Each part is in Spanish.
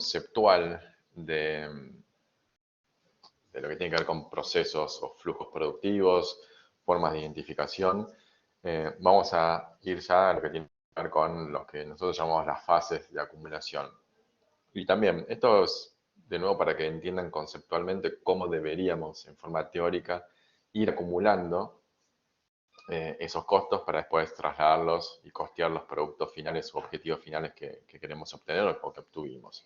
conceptual de lo que tiene que ver con procesos o flujos productivos, formas de identificación, vamos a ir ya a lo que tiene que ver con lo que nosotros llamamos las fases de acumulación. Y también, esto es de nuevo para que entiendan conceptualmente cómo deberíamos, en forma teórica, ir acumulando esos costos para después trasladarlos y costear los productos finales o objetivos finales que queremos obtener o que obtuvimos.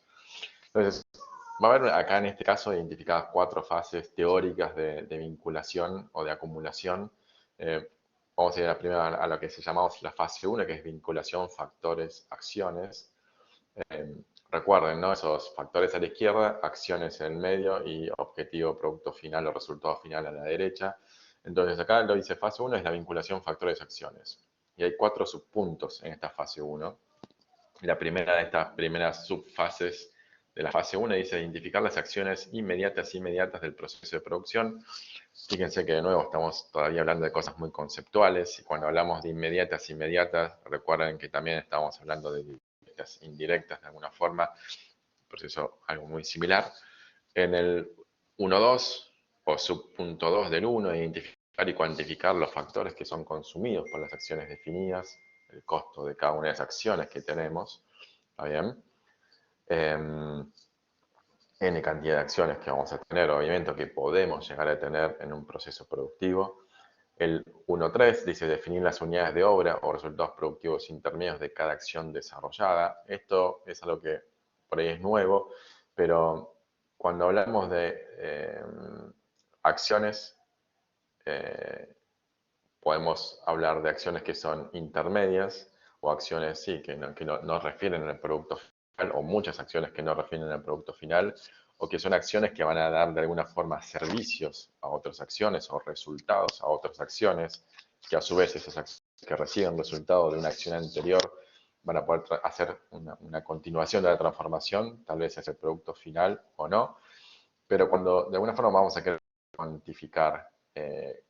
Entonces, va a haber acá en este caso identificadas 4 fases teóricas de vinculación o de acumulación. Vamos a ir a la primera a lo que se llamamos la fase 1, que es vinculación, factores, acciones. Recuerden, ¿no? Esos factores a la izquierda, acciones en el medio y objetivo, producto final o resultado final a la derecha. Entonces acá lo dice fase 1 es la vinculación factores-acciones. Y hay 4 subpuntos en esta fase 1. La primera de estas primeras subfases de la fase 1 dice identificar las acciones inmediatas del proceso de producción. Fíjense que de nuevo estamos todavía hablando de cosas muy conceptuales y cuando hablamos de inmediatas, recuerden que también estamos hablando de directas, indirectas de alguna forma, proceso algo muy similar. En el 1.2 o subpunto 2 del 1, identificar y cuantificar los factores que son consumidos por las acciones definidas, el costo de cada una de las acciones que tenemos, ¿está bien? N cantidad de acciones que vamos a tener, obviamente, que podemos llegar a tener en un proceso productivo. El 1.3 dice definir las unidades de obra o resultados productivos intermedios de cada acción desarrollada. Esto es algo que por ahí es nuevo, pero cuando hablamos de acciones, podemos hablar de acciones que son intermedias o acciones, sí, que no refieren al producto final, o muchas acciones que no refieren al producto final, o que son acciones que van a dar de alguna forma servicios a otras acciones o resultados a otras acciones, que a su vez esas acciones que reciben resultado de una acción anterior van a poder hacer una continuación de la transformación, tal vez es el producto final o no, pero cuando de alguna forma vamos a querer cuantificar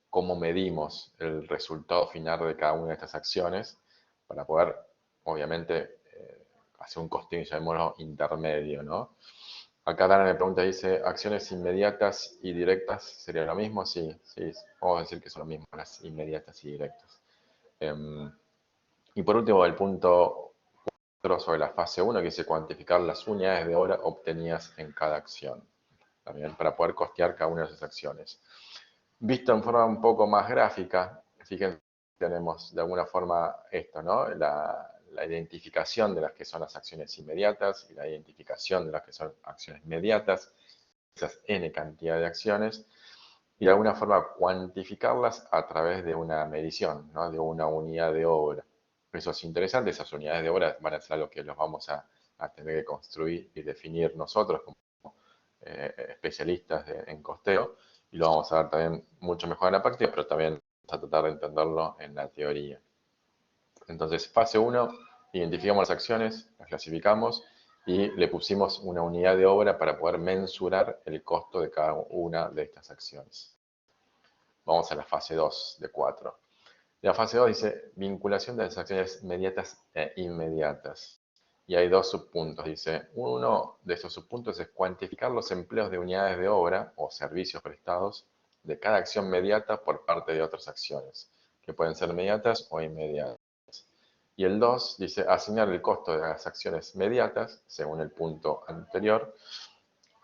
cómo medimos el resultado final de cada una de estas acciones para poder, obviamente, hacer un costing, llamémoslo, intermedio, ¿no? Acá Dana me pregunta, dice, ¿acciones inmediatas y directas sería lo mismo? Sí, sí, vamos a decir que son lo mismo, las inmediatas y directas. Y por último, el punto 4 sobre la fase 1, que dice cuantificar las unidades de hora obtenidas en cada acción, también para poder costear cada una de esas acciones. Visto en forma un poco más gráfica, fíjense, tenemos de alguna forma esto, ¿no? La identificación de las que son las acciones inmediatas y la identificación de las que son acciones mediatas, esas N cantidad de acciones, y de alguna forma cuantificarlas a través de una medición, ¿no? De una unidad de obra. Eso es interesante, esas unidades de obra van a ser lo que los vamos a tener que construir y definir nosotros como especialistas en costeo, y lo vamos a ver también mucho mejor en la práctica, pero también vamos a tratar de entenderlo en la teoría. Entonces, fase 1, identificamos las acciones, las clasificamos y le pusimos una unidad de obra para poder mensurar el costo de cada una de estas acciones. Vamos a la fase 2 de 4. La fase 2 dice vinculación de las acciones mediatas e inmediatas. Y hay 2 subpuntos. Dice, uno de esos subpuntos es cuantificar los empleos de unidades de obra o servicios prestados de cada acción mediata por parte de otras acciones, que pueden ser mediatas o inmediatas. Y el 2 dice asignar el costo de las acciones mediatas, según el punto anterior,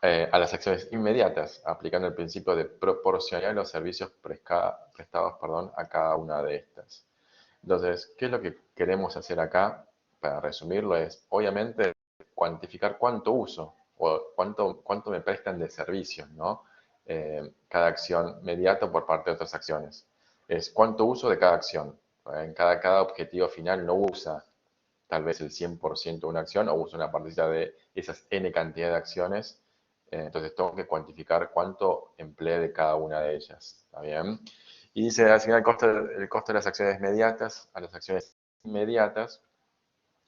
a las acciones inmediatas, aplicando el principio de proporcionalidad de los servicios prestados a cada una de estas. Entonces, ¿qué es lo que queremos hacer acá? Para resumirlo es, obviamente, cuantificar cuánto uso o cuánto me prestan de servicios, ¿no? Cada acción mediata por parte de otras acciones. Es cuánto uso de cada acción. En cada objetivo final no usa tal vez el 100% de una acción o usa una partida de esas N cantidad de acciones. Entonces tengo que cuantificar cuánto empleé de cada una de ellas. ¿Está bien? Y dice asignar el costo de las acciones mediatas a las acciones inmediatas.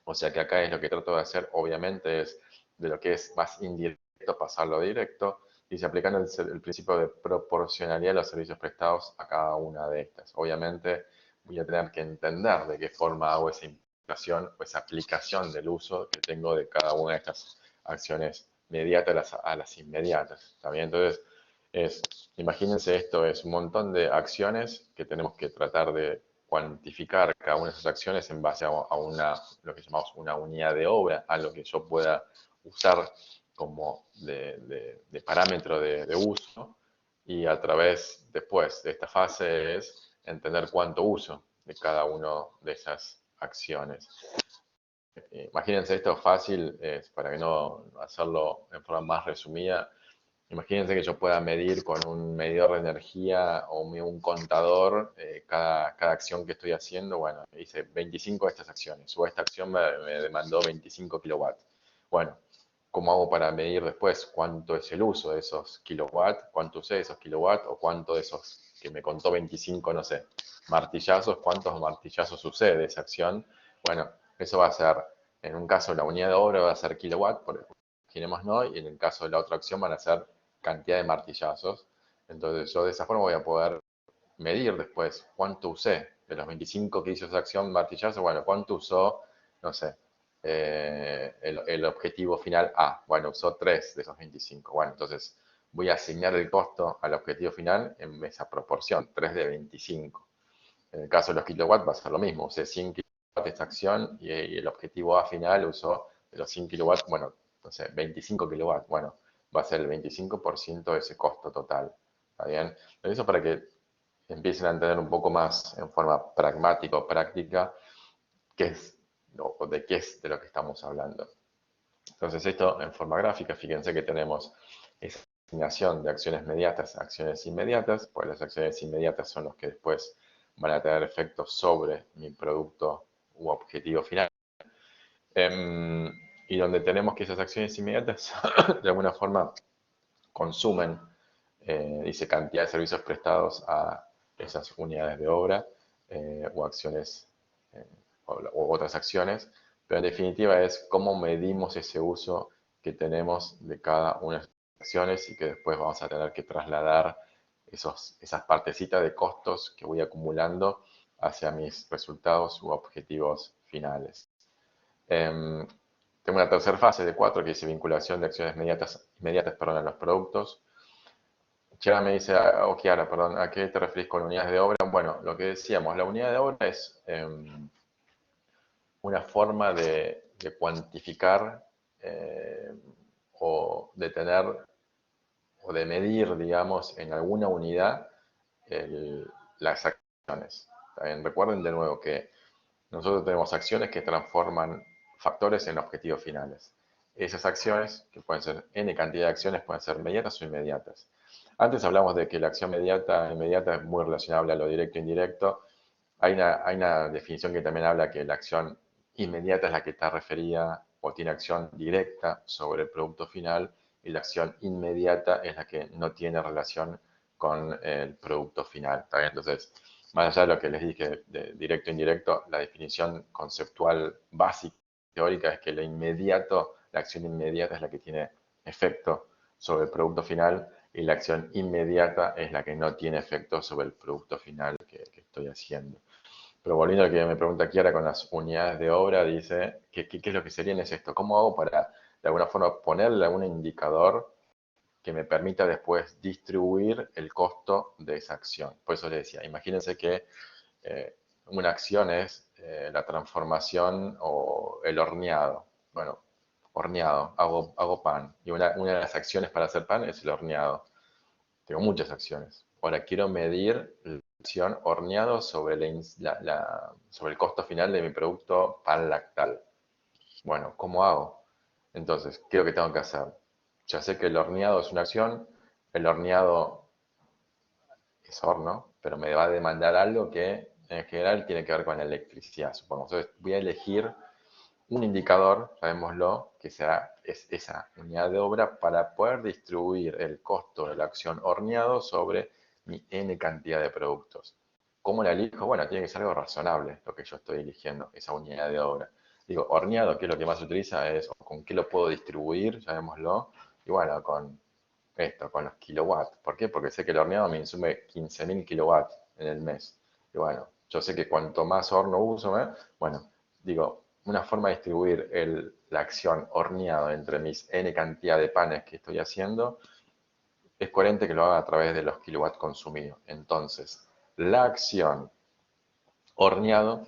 O sea que acá es lo que trato de hacer, obviamente, es de lo que es más indirecto pasarlo a directo. Dice aplicando el principio de proporcionalidad de los servicios prestados a cada una de estas. Obviamente voy a tener que entender de qué forma hago esa implicación o esa aplicación del uso que tengo de cada una de estas acciones mediatas a las inmediatas. ¿Está bien? Entonces, imagínense esto, es un montón de acciones que tenemos que tratar de cuantificar cada una de esas acciones en base a lo que llamamos una unidad de obra, a lo que yo pueda usar como de parámetro de uso, y a través después de esta fase es entender cuánto uso de cada una de esas acciones. Imagínense esto fácil, para que no hacerlo en forma más resumida. Imagínense que yo pueda medir con un medidor de energía o un contador cada acción que estoy haciendo. Bueno, hice 25 de estas acciones, o esta acción me demandó 25 kilowatts. Bueno, ¿cómo hago para medir después cuánto es el uso de esos kilowatts? ¿Cuánto usé de esos kilowatts? ¿O cuánto de esos que me contó 25, no sé, martillazos? ¿Cuántos martillazos usé de esa acción? Bueno, eso va a ser, en un caso la unidad de obra va a ser kilowatt, imaginemos, ¿no? Y en el caso de la otra acción van a ser cantidad de martillazos. Entonces yo de esa forma voy a poder medir después cuánto usé de los 25 que hizo esa acción martillazo. Bueno, cuánto usó, no sé, el objetivo final A. Bueno, usó 3 de esos 25. Bueno, entonces voy a asignar el costo al objetivo final en esa proporción, 3 de 25. En el caso de los kilowatts va a ser lo mismo, usé 100 kilowatts de esta acción y el objetivo A final usó de los 100 kilowatts, bueno, no sé, 25 kilowatts. Bueno, va a ser el 25% de ese costo total. ¿Está bien? Pero eso para que empiecen a entender un poco más en forma pragmática o práctica qué es, o de qué es de lo que estamos hablando. Entonces esto en forma gráfica, fíjense que tenemos esa asignación de acciones mediatas a acciones inmediatas, pues las acciones inmediatas son los que después van a tener efectos sobre mi producto u objetivo final. Y donde tenemos que esas acciones inmediatas de alguna forma consumen, dice, cantidad de servicios prestados a esas unidades de obra o acciones eh, o otras acciones, pero en definitiva es cómo medimos ese uso que tenemos de cada una de esas acciones y que después vamos a tener que trasladar esas partecitas de costos que voy acumulando hacia mis resultados u objetivos finales. Tengo una tercera fase de 4 que dice vinculación de acciones inmediatas a los productos. Chiara me dice, o Kiara, perdón, ¿a qué te referís con unidades de obra? Bueno, lo que decíamos, la unidad de obra es una forma de cuantificar o de tener o de medir, digamos, en alguna unidad las acciones. ¿También? Recuerden de nuevo que nosotros tenemos acciones que transforman factores en objetivos finales. Esas acciones, que pueden ser n cantidad de acciones, pueden ser mediatas o inmediatas. Antes hablamos de que la acción inmediata es muy relacionable a lo directo e indirecto. Hay una definición que también habla que la acción inmediata es la que está referida o tiene acción directa sobre el producto final, y la acción inmediata es la que no tiene relación con el producto final. ¿Está bien? Entonces, más allá de lo que les dije de directo e indirecto, la definición conceptual básica, teórica, es que lo inmediato, la acción inmediata es la que tiene efecto sobre el producto final, y la acción inmediata es la que no tiene efecto sobre el producto final que estoy haciendo. Pero volviendo a lo que me pregunta Kiara con las unidades de obra, dice, ¿qué es lo que serían? Es esto, ¿cómo hago para, de alguna forma, ponerle algún indicador que me permita después distribuir el costo de esa acción? Por eso le decía, imagínense que una acción es la transformación o el horneado. Bueno, horneado, hago pan. Y una de las acciones para hacer pan es el horneado. Tengo muchas acciones. Ahora quiero medir la acción horneado sobre, sobre el costo final de mi producto pan lactal. Bueno, ¿cómo hago? Entonces, ¿qué es lo que tengo que hacer? Ya sé que el horneado es una acción, el horneado es horno, pero me va a demandar algo que en general tiene que ver con la electricidad, supongo. Entonces, voy a elegir un indicador, llamémoslo, que es esa unidad de obra para poder distribuir el costo de la acción horneado sobre mi N cantidad de productos. ¿Cómo la elijo? Bueno, tiene que ser algo razonable lo que yo estoy eligiendo, esa unidad de obra. Digo, horneado, ¿qué es lo que más se utiliza? Es con qué lo puedo distribuir, llamémoslo, y bueno, con esto, con los kilowatts. ¿Por qué? Porque sé que el horneado me insume 15.000 kilowatts en el mes. Y bueno, yo sé que cuanto más horno uso, bueno, digo, una forma de distribuir la acción horneado entre mis n cantidad de panes que estoy haciendo, es coherente que lo haga a través de los kilowatts consumidos. Entonces, la acción horneado,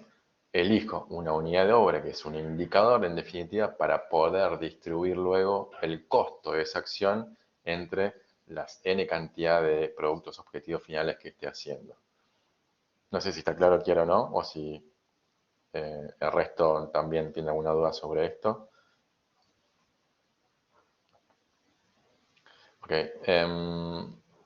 elijo una unidad de obra que es un indicador en definitiva para poder distribuir luego el costo de esa acción entre las n cantidad de productos objetivos finales que esté haciendo. No sé si está claro quiero o no, o si el resto también tiene alguna duda sobre esto. Ok.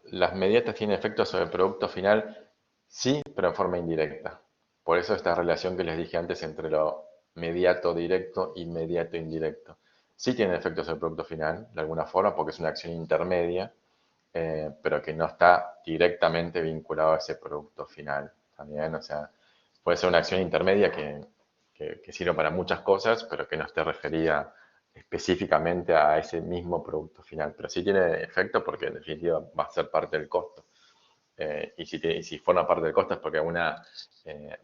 Las mediatas tienen efectos sobre el producto final, sí, pero en forma indirecta. Por eso esta relación que les dije antes entre lo mediato directo y inmediato indirecto. Sí tienen efectos sobre el producto final, de alguna forma, porque es una acción intermedia, pero que no está directamente vinculado a ese producto final. También, o sea, puede ser una acción intermedia que sirve para muchas cosas, pero que no esté referida específicamente a ese mismo producto final. Pero sí tiene efecto porque en definitiva va a ser parte del costo. Y si forma parte del costo es porque alguna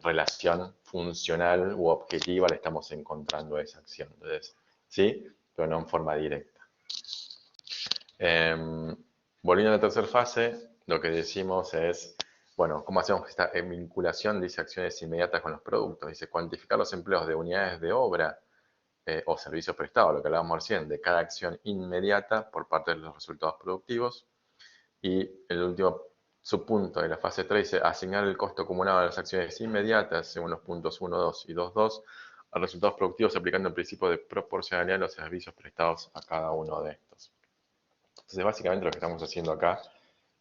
relación funcional u objetiva le estamos encontrando a esa acción. Entonces, sí, pero no en forma directa. Volviendo a la tercera fase, lo que decimos es, bueno, ¿cómo hacemos esta vinculación de acciones inmediatas con los productos? Dice, cuantificar los empleos de unidades de obra o servicios prestados, lo que hablábamos recién, de cada acción inmediata por parte de los resultados productivos. Y el último subpunto de la fase 3 dice, asignar el costo acumulado de las acciones inmediatas, según los puntos 1, 2 y 2.2, a resultados productivos aplicando el principio de proporcionalidad de los servicios prestados a cada uno de estos. Entonces, básicamente lo que estamos haciendo acá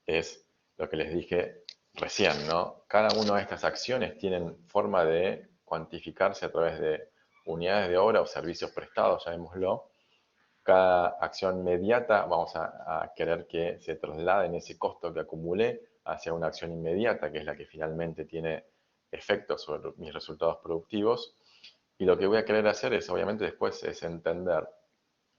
es lo que les dije recién, ¿no? Cada una de estas acciones tienen forma de cuantificarse a través de unidades de obra o servicios prestados, llamémoslo. Cada acción inmediata vamos a querer que se traslade en ese costo que acumulé hacia una acción inmediata, que es la que finalmente tiene efectos sobre mis resultados productivos. Y lo que voy a querer hacer es, obviamente, después es entender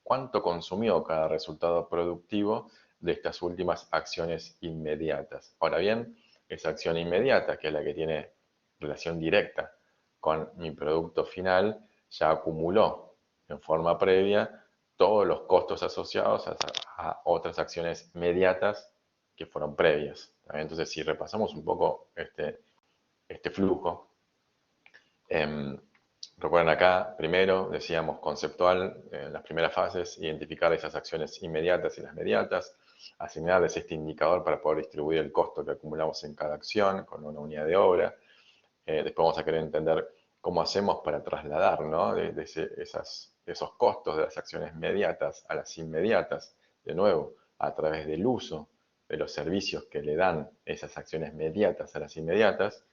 cuánto consumió cada resultado productivo de estas últimas acciones inmediatas. Ahora bien, esa acción inmediata, que es la que tiene relación directa con mi producto final, ya acumuló en forma previa todos los costos asociados a otras acciones inmediatas que fueron previas. Entonces, si repasamos un poco este flujo, recuerden acá, primero decíamos conceptual, en las primeras fases, identificar esas acciones inmediatas y las mediatas, asignarles este indicador para poder distribuir el costo que acumulamos en cada acción con una unidad de obra. Después vamos a querer entender cómo hacemos para trasladar, ¿no? Esos costos de las acciones mediatas a las inmediatas, de nuevo, a través del uso de los servicios que le dan esas acciones mediatas a las inmediatas.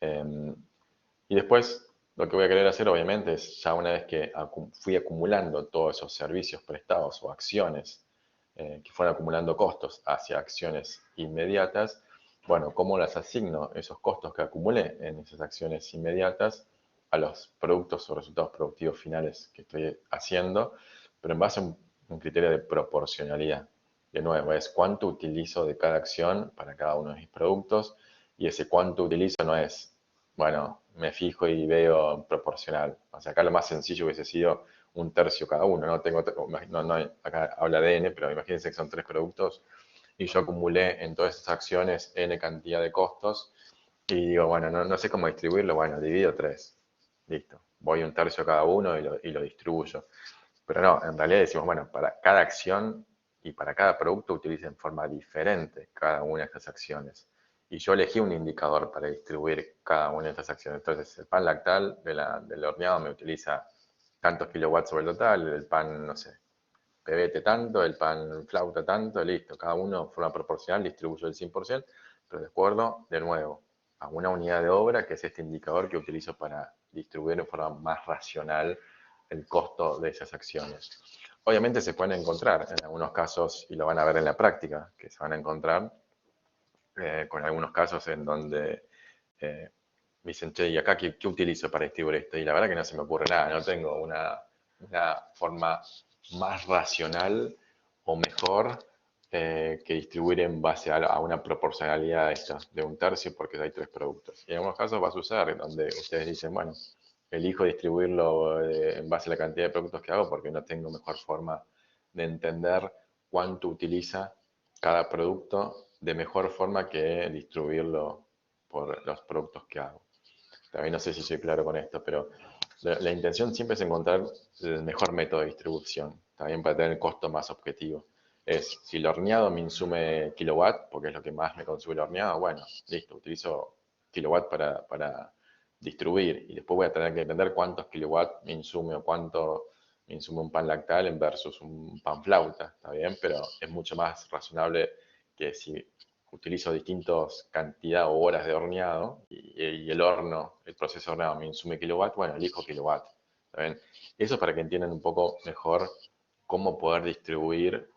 Y después lo que voy a querer hacer, obviamente, es ya una vez que fui acumulando todos esos servicios prestados o acciones que fueron acumulando costos hacia acciones inmediatas, bueno, ¿cómo las asigno esos costos que acumulé en esas acciones inmediatas a los productos o resultados productivos finales que estoy haciendo? Pero en base a un criterio de proporcionalidad. De nuevo, es cuánto utilizo de cada acción para cada uno de mis productos, y ese cuánto utilizo no es, bueno, me fijo y veo proporcional. O sea, acá lo más sencillo hubiese sido un tercio cada uno, ¿no? Acá habla de N, pero imagínense que son 3 productos y yo acumulé en todas esas acciones N cantidad de costos y digo, bueno, no sé cómo distribuirlo, bueno, divido 3. Listo. Voy un tercio cada uno y lo distribuyo. Pero no, en realidad decimos, bueno, para cada acción y para cada producto utiliza en forma diferente cada una de estas acciones. Y yo elegí un indicador para distribuir cada una de estas acciones. Entonces, el pan lactal del horneado me utiliza tantos kilowatts sobre el total, el pan, no sé, pebete tanto, el pan flauta tanto, listo. Cada uno de forma proporcional distribuyo el 100%, pero de acuerdo, de nuevo, a una unidad de obra, que es este indicador que utilizo para distribuir de forma más racional el costo de esas acciones. Obviamente se pueden encontrar en algunos casos, y lo van a ver en la práctica, que se van a encontrar con algunos casos en donde me dicen, che, ¿y acá qué utilizo para distribuir esto? Y la verdad que no se me ocurre nada, no tengo una forma más racional o mejor que distribuir en base a una proporcionalidad de un tercio porque hay 3 productos. Y en algunos casos va a suceder donde ustedes dicen, bueno, elijo distribuirlo en base a la cantidad de productos que hago porque no tengo mejor forma de entender cuánto utiliza cada producto de mejor forma que distribuirlo por los productos que hago. También no sé si soy claro con esto, pero la intención siempre es encontrar el mejor método de distribución, también para tener el costo más objetivo. Es, si el horneado me insume kilowatt, porque es lo que más me consume el horneado, bueno, listo, utilizo kilowatt para distribuir y después voy a tener que entender cuántos kilowatts me insume o cuánto me insume un pan lactal versus un pan flauta, ¿está bien? Pero es mucho más razonable que si utilizo distintas cantidad o horas de horneado y el horno, el proceso de horneado me insume kilowatt, bueno, elijo kilowatt. ¿Está bien? Eso es para que entiendan un poco mejor cómo poder distribuir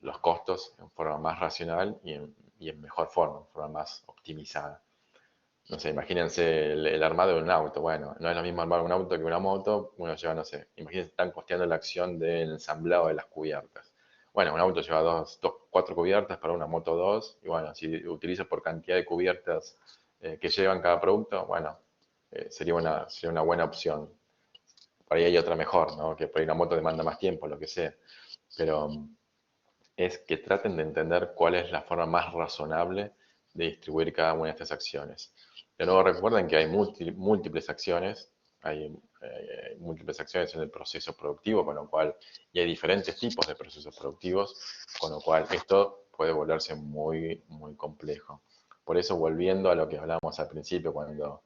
los costos en forma más racional y en mejor forma, en forma más optimizada. No sé, imagínense el armado de un auto. Bueno, no es lo mismo armar un auto que una moto. Uno lleva, no sé, imagínense, están costeando la acción del ensamblado de las cubiertas. Bueno, un auto lleva cuatro cubiertas, para una moto dos. Y bueno, si utilizo por cantidad de cubiertas que llevan cada producto, bueno, sería una buena opción. Por ahí hay otra mejor, ¿no? Que por ahí una moto demanda más tiempo, lo que sea. Pero es que traten de entender cuál es la forma más razonable de distribuir cada una de estas acciones. De nuevo, recuerden que hay múltiples acciones, hay múltiples acciones en el proceso productivo, con lo cual, y hay diferentes tipos de procesos productivos, con lo cual esto puede volverse muy, muy complejo. Por eso, volviendo a lo que hablamos al principio, cuando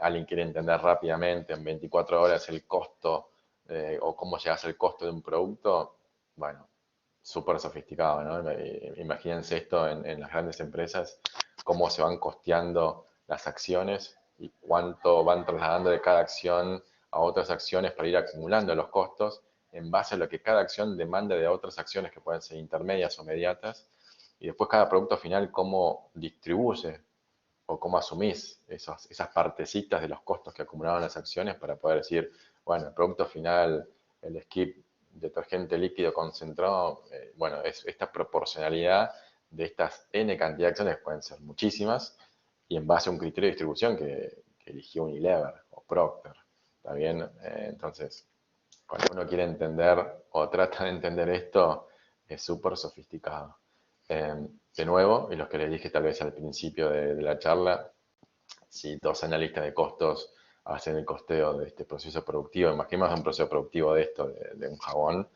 alguien quiere entender rápidamente en 24 horas el costo o cómo llegas al costo de un producto, bueno, súper sofisticado, ¿no? Imagínense esto en las grandes empresas, cómo se van costeando las acciones y cuánto van trasladando de cada acción a otras acciones para ir acumulando los costos en base a lo que cada acción demanda de otras acciones que pueden ser intermedias o mediatas, y después cada producto final cómo distribuye o cómo asumís esas partecitas de los costos que acumulaban las acciones para poder decir, bueno, el producto final, el skip detergente líquido concentrado, bueno, es esta proporcionalidad de estas n cantidad de acciones, pueden ser muchísimas, y en base a un criterio de distribución que eligió Unilever o Procter, ¿está bien? Entonces, cuando uno quiere entender o trata de entender esto, es súper sofisticado. De nuevo, y los que les dije tal vez al principio de la charla, si dos analistas de costos hacen el costeo de este proceso productivo, imaginemos un proceso productivo de esto, de un jabón,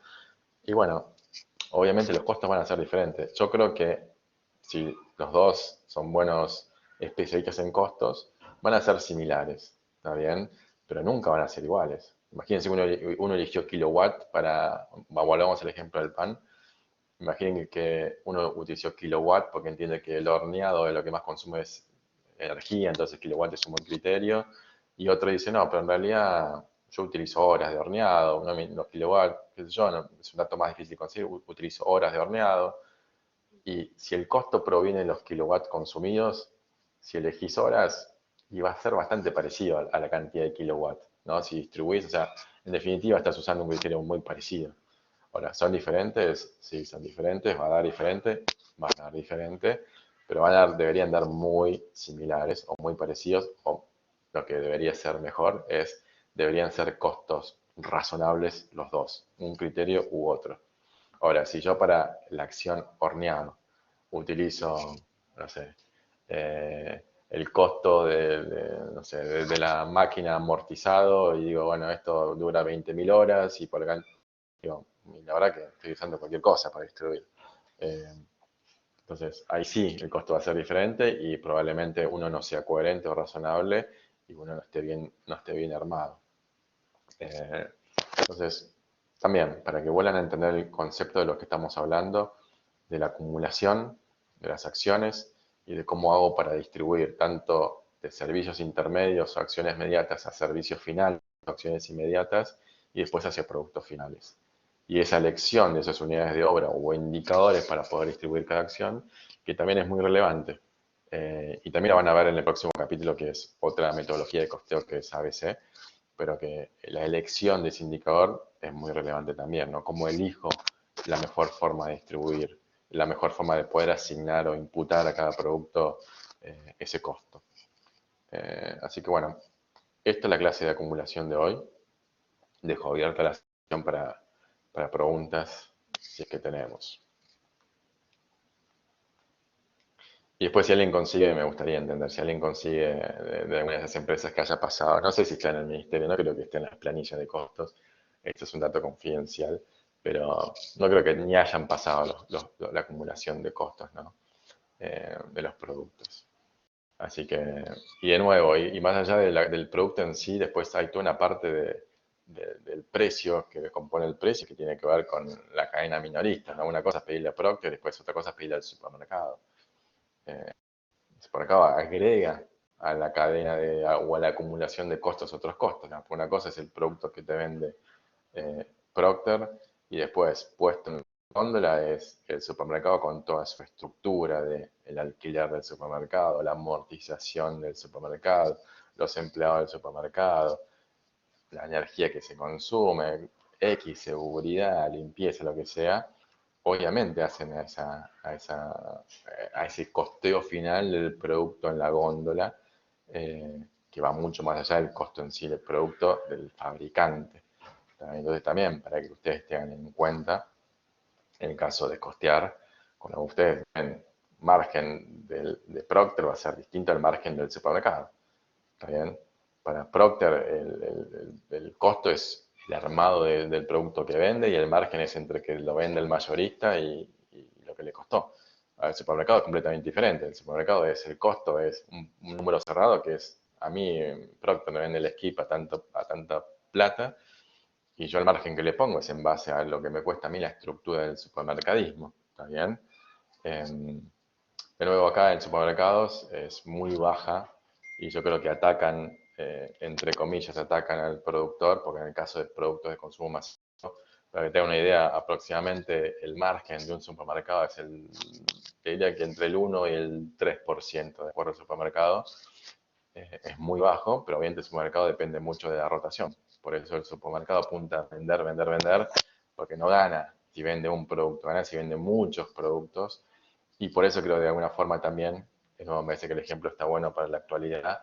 y bueno, obviamente los costos van a ser diferentes. Yo creo que si los dos son buenos especialistas en costos, van a ser similares, ¿está bien? Pero nunca van a ser iguales. Imagínense que uno eligió kilowatt para, volvamos al ejemplo del pan, imaginen que uno utilizó kilowatt porque entiende que el horneado es lo que más consume es energía, entonces kilowatt es un buen criterio. Y otro dice, no, pero en realidad yo utilizo horas de horneado, no los kilowatts, qué sé yo, es un dato más difícil de conseguir, utilizo horas de horneado. Y si el costo proviene de los kilowatts consumidos, si elegís horas, y va a ser bastante parecido a la cantidad de kilowatts, ¿no? Si distribuís, o sea, en definitiva estás usando un criterio muy parecido. Ahora, ¿son diferentes? Sí, son diferentes, va a dar diferente, van a dar diferente, pero deberían dar muy similares o muy parecidos, o lo que debería ser mejor es, deberían ser costos razonables los dos, un criterio u otro. Ahora, si yo para la acción horneado utilizo, no sé, el costo no sé, de la máquina amortizado y digo, bueno, esto dura 20.000 horas y por acá, digo, la verdad que estoy usando cualquier cosa para distribuir. Eh, entonces, ahí sí el costo va a ser diferente y probablemente uno no sea coherente o razonable y uno no esté bien armado. Eh, entonces, también, para que vuelvan a entender el concepto de lo que estamos hablando, de la acumulación de las acciones y de cómo hago para distribuir tanto de servicios intermedios o acciones mediatas a servicios finales, acciones inmediatas y después hacia productos finales. Y esa elección de esas unidades de obra o indicadores para poder distribuir cada acción, que también es muy relevante. Y también la van a ver en el próximo capítulo, que es otra metodología de costeo que es ABC, pero que la elección de ese indicador es muy relevante también, ¿no? Cómo elijo la mejor forma de distribuir, la mejor forma de poder asignar o imputar a cada producto ese costo. Así que bueno, esta es la clase de acumulación de hoy. Dejo abierta la sesión para preguntas, si es que tenemos. Y después si alguien consigue, me gustaría entender, si alguien consigue de alguna de esas empresas que haya pasado, no sé si está en el ministerio, no creo que esté en las planillas de costos, esto es un dato confidencial, pero no creo que ni hayan pasado la acumulación de costos, ¿no? De los productos. Así que, y de nuevo, y más allá del producto en sí, después hay toda una parte del precio que compone el precio que tiene que ver con la cadena minorista, ¿no? Una cosa es pedirle a Procter, después otra cosa es pedirle al supermercado. El supermercado agrega a la cadena o a la acumulación de costos otros costos, ¿no? Una cosa es el producto que te vende Procter y después puesto en góndola es el supermercado con toda su estructura de el alquiler del supermercado, la amortización del supermercado, los empleados del supermercado, la energía que se consume, X, seguridad, limpieza, lo que sea, obviamente hacen a ese costeo final del producto en la góndola, que va mucho más allá del costo en sí del producto del fabricante. Entonces también, para que ustedes tengan en cuenta, en el caso de costear, cuando ustedes ven margen de Procter va a ser distinto al margen del supermercado. ¿Está bien? Para Procter el costo es el armado del producto que vende y el margen es entre que lo vende el mayorista y lo que le costó. Al supermercado es completamente diferente. El supermercado es el costo, es un número cerrado que es, a mí Procter me vende el skip a tanta plata y yo el margen que le pongo es en base a lo que me cuesta a mí la estructura del supermercadismo. ¿Está bien? De nuevo acá en supermercados es muy baja y yo creo que atacan, entre comillas, atacan al productor, porque en el caso de productos de consumo masivo, para que tenga una idea, aproximadamente el margen de un supermercado es te diría que entre el 1 y el 3%, de acuerdo al supermercado. Es muy bajo, pero obviamente el supermercado depende mucho de la rotación. Por eso el supermercado apunta a vender, vender, vender, porque no gana si vende un producto, gana si vende muchos productos. Y por eso creo que de alguna forma también, de nuevo me parece que el ejemplo está bueno para la actualidad,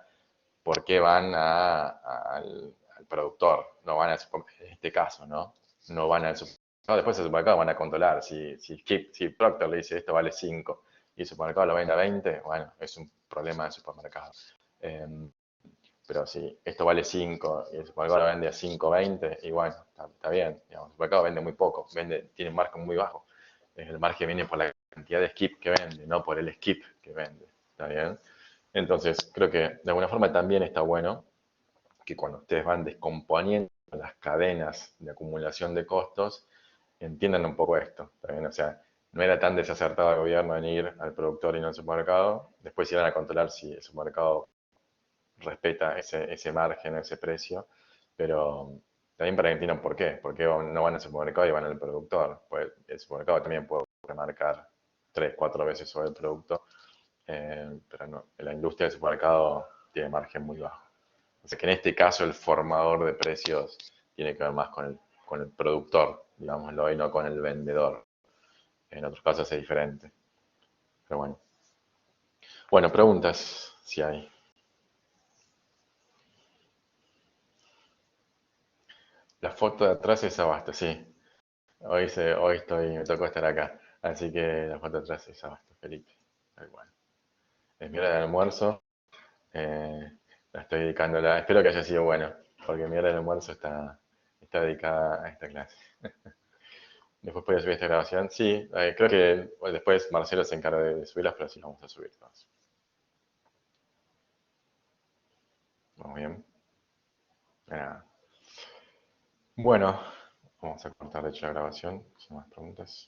¿por qué van al productor? No van en este caso, ¿no? No van al supermercado. Después el supermercado van a controlar. Si Procter le dice esto vale 5 y el supermercado lo vende a 20, bueno, es un problema del supermercado. Eh, pero si esto vale 5 y el supermercado lo vende a 5,20, y bueno, está bien. Digamos, el supermercado vende muy poco, tiene un margen muy bajo. El margen viene por la cantidad de skip que vende, no por el skip que vende. ¿Está bien? Entonces, creo que de alguna forma también está bueno que cuando ustedes van descomponiendo las cadenas de acumulación de costos, entiendan un poco esto. ¿Está bien? O sea, no era tan desacertado el gobierno en ir al productor y no al supermercado. Después iban a controlar si el supermercado respeta ese margen, ese precio, pero también para que entiendan por qué no van al supermercado y van al productor. Pues el supermercado también puede remarcar 3, 4 veces sobre el producto, pero no, la industria del supermercado tiene margen muy bajo. O sea que en este caso el formador de precios tiene que ver más con el productor, digámoslo, y no con el vendedor. En otros casos es diferente. Pero bueno. Bueno, preguntas, si hay. La foto de atrás es Abasto, sí. Me tocó estar acá. Así que la foto de atrás es Abasto, Felipe. Tal cual. Es mi hora de almuerzo. eh, la estoy dedicando espero que haya sido bueno, porque mi hora de almuerzo está dedicada a esta clase. Después podría subir esta grabación. Sí, creo que después Marcelo se encarga de subirlas, pero sí vamos a subir todas. Vamos bien. Ah, bueno, vamos a cortar de hecho la grabación. Sin más preguntas.